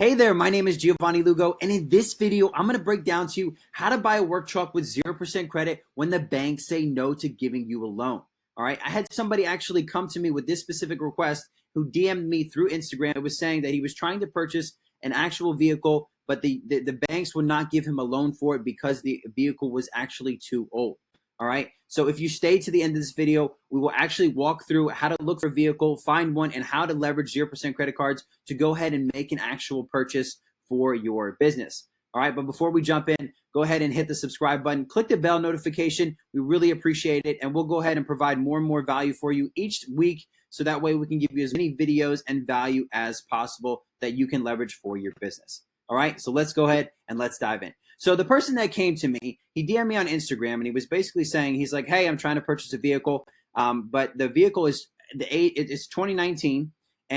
Hey there, my name is Giovanni Lugo, and in this video, I'm going to break down to you how to buy a work truck with 0% credit when the banks say no to giving you a loan. All right, I had somebody actually come to me with this specific request who DM'd me through Instagram. It was saying that he was trying to purchase an actual vehicle, but the banks would not give him a loan for it because the vehicle was actually too old. All right, so if you stay to the end of this video, we will actually walk through how to look for a vehicle, find one, and how to leverage 0% credit cards to go ahead and make an actual purchase for your business. All right, but before we jump in, go ahead and hit the subscribe button, click the bell notification. We really appreciate it, and we'll go ahead and provide more and more value for you each week, so that way we can give you as many videos and value as possible that you can leverage for your business. All right, so let's go ahead and let's dive in. So the person that came to me, he DM'd me on Instagram, and he was basically saying, he's like, hey, I'm trying to purchase a vehicle, but the vehicle is it's 2019,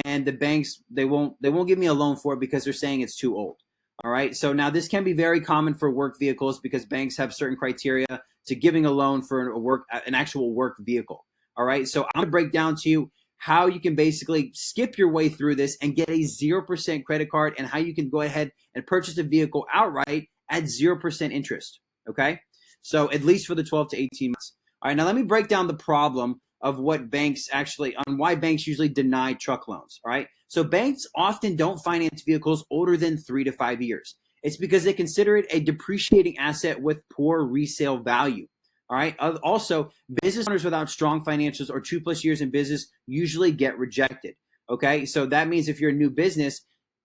and the banks, they won't give me a loan for it because they're saying it's too old. All right, so now this can be very common for work vehicles because banks have certain criteria to giving a loan for an actual work vehicle. All right, so I'm gonna break down to you how you can basically skip your way through this and get a 0% credit card, and how you can go ahead and purchase a vehicle outright at 0% interest, okay? So at least for the 12 to 18 months. All right, now let me break down the problem of what banks actually, on why banks usually deny truck loans, all right? So banks often don't finance vehicles older than 3 to 5 years. It's because they consider it a depreciating asset with poor resale value, all right? Also, business owners without strong financials or 2+ years in business usually get rejected, okay? So that means if you're a new business,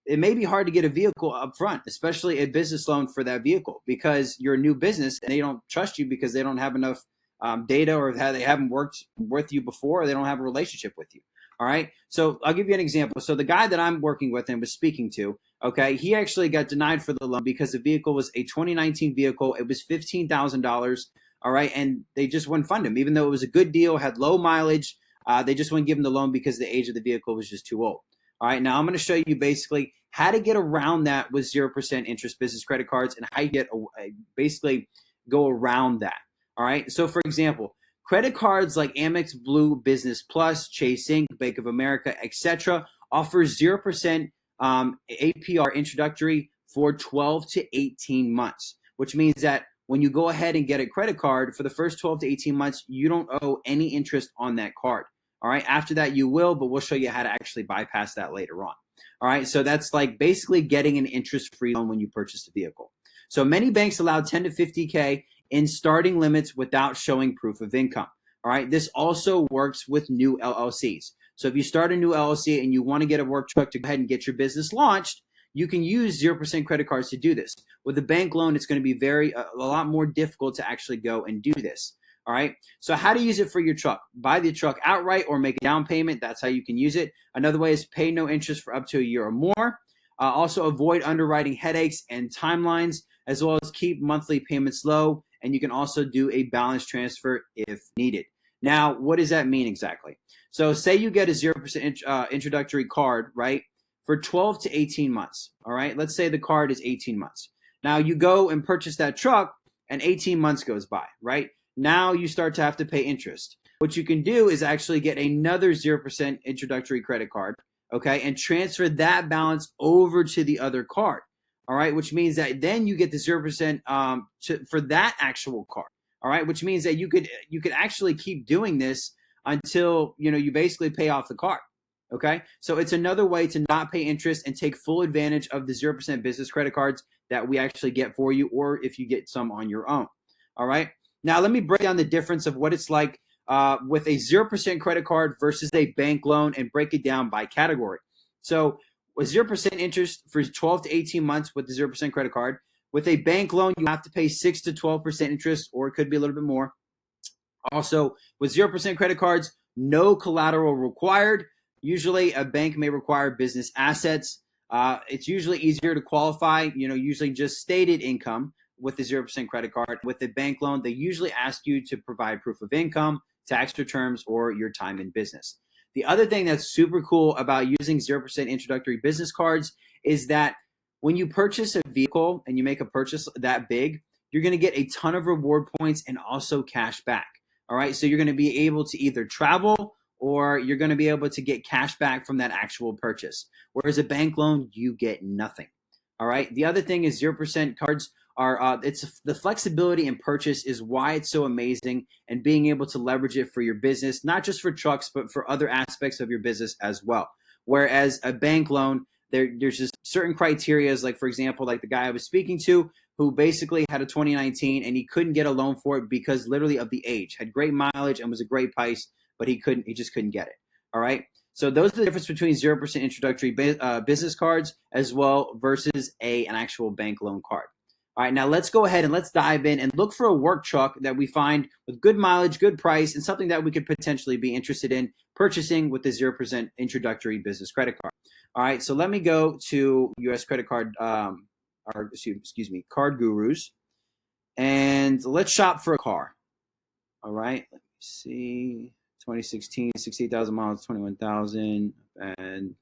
it may be hard to get a vehicle up front, especially a business loan for that vehicle, because you're a new business and they don't trust you because they don't have enough data, or they haven't worked with you before, or they don't have a relationship with you. All right. So I'll give you an example. So the guy that I'm working with and was speaking to, okay, he actually got denied for the loan because the vehicle was a 2019 vehicle. It was $15,000. All right. And they just wouldn't fund him, even though it was a good deal, had low mileage. They just wouldn't give him the loan because the age of the vehicle was just too old. All right, now I'm going to show you basically how to get around that with 0% interest business credit cards, and how you get basically go around that. All right, so for example, credit cards like Amex Blue Business Plus, Chase Inc., Bank of America, etc., offer 0% APR introductory for 12 to 18 months, which means that when you go ahead and get a credit card for the first 12 to 18 months, you don't owe any interest on that card. All right, after that you will, but we'll show you how to actually bypass that later on. All right, so that's like basically getting an interest-free loan when you purchase a vehicle. So many banks allow 10 to 50K in starting limits without showing proof of income. All right, this also works with new LLCs. So if you start a new LLC and you want to get a work truck to go ahead and get your business launched, you can use 0% credit cards to do this. With a bank loan, it's going to be a lot more difficult to actually go and do this. All right, so how to use it for your truck? Buy the truck outright or make a down payment. That's how you can use it. Another way is pay no interest for up to a year or more. Also avoid underwriting headaches and timelines, as well as keep monthly payments low. And you can also do a balance transfer if needed. Now, what does that mean exactly? So say you get a 0% introductory card, right, for 12 to 18 months. All right, let's say the card is 18 months. Now you go and purchase that truck and 18 months goes by, right? Now you start to have to pay interest. What you can do is actually get another 0% introductory credit card, okay, and transfer that balance over to the other card, all right, which means that then you get the 0% for that actual card, all right, which means that you could actually keep doing this until you basically pay off the card, okay? So it's another way to not pay interest and take full advantage of the 0% business credit cards that we actually get for you, or if you get some on your own, all right? Now, let me break down the difference of what it's like with a 0% credit card versus a bank loan, and break it down by category. So with 0% interest for 12 to 18 months with the 0% credit card. With a bank loan, you have to pay 6 to 12% interest, or it could be a little bit more. Also, with 0% credit cards, no collateral required. Usually, a bank may require business assets. It's usually easier to qualify, usually just stated income with the 0% credit card. With the bank loan, they usually ask you to provide proof of income, tax returns, or your time in business. The other thing that's super cool about using 0% introductory business cards is that when you purchase a vehicle and you make a purchase that big, you're going to get a ton of reward points and also cash back. All right, so you're going to be able to either travel or you're going to be able to get cash back from that actual purchase. Whereas a bank loan, you get nothing. All right. The other thing is 0% cards are it's the flexibility in purchase is why it's so amazing, and being able to leverage it for your business, not just for trucks, but for other aspects of your business as well. Whereas a bank loan, there's just certain criterias, like for example, like the guy I was speaking to who basically had a 2019 and he couldn't get a loan for it because literally of the age, had great mileage and was a great price, but he just couldn't get it. All right. So those are the difference between 0% introductory business cards as well versus an actual bank loan card. All right, now let's go ahead and let's dive in and look for a work truck that we find with good mileage, good price, and something that we could potentially be interested in purchasing with the 0% introductory business credit card. All right, so let me go to US Credit Card, Card Gurus, and let's shop for a car. All right, let me see. 2016, 68,000 miles, 21,000, and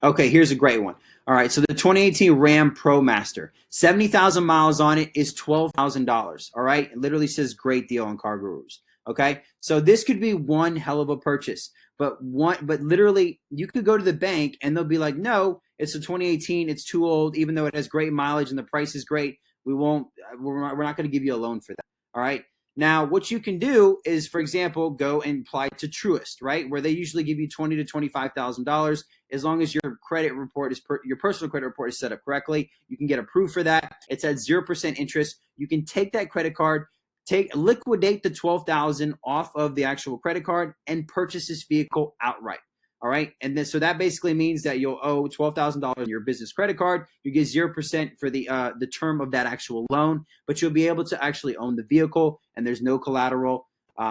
okay, here's a great one. All right, so the 2018 Ram ProMaster, 70,000 miles on it is $12,000. All right, it literally says great deal on Car Gurus. Okay, so this could be one hell of a purchase, but literally you could go to the bank and they'll be like, no, it's a 2018, it's too old, even though it has great mileage and the price is great. We're not going to give you a loan for that. All right. Now, what you can do is, for example, go and apply to Truist, right, where they usually give you $20,000 to $25,000 as long as your credit report your personal credit report is set up correctly. You can get approved for that. It's at 0% interest. You can take that credit card, liquidate the $12,000 off of the actual credit card, and purchase this vehicle outright. All right, and then so that basically means that you'll owe $12,000 on your business credit card. You get 0% for the term of that actual loan, but you'll be able to actually own the vehicle, and there's no collateral,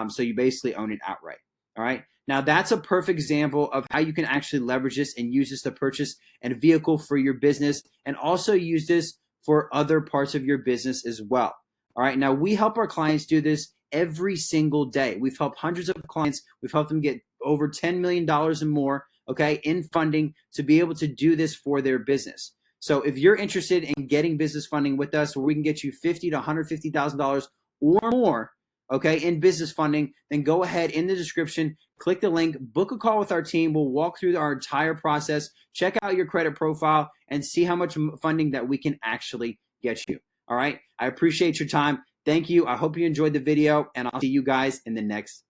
so you basically own it outright. All right, now that's a perfect example of how you can actually leverage this and use this to purchase a vehicle for your business, and also use this for other parts of your business as well. All right, now we help our clients do this every single day. We've helped hundreds of clients. We've helped them get over $10 million and more, okay, in funding to be able to do this for their business. So if you're interested in getting business funding with us, where we can get you $50,000 to $150,000 or more, okay, in business funding, then go ahead in the description, click the link, book a call with our team. We'll walk through our entire process, check out your credit profile, and see how much funding that we can actually get you. All right, I appreciate your time. Thank you. I hope you enjoyed the video, and I'll see you guys in the next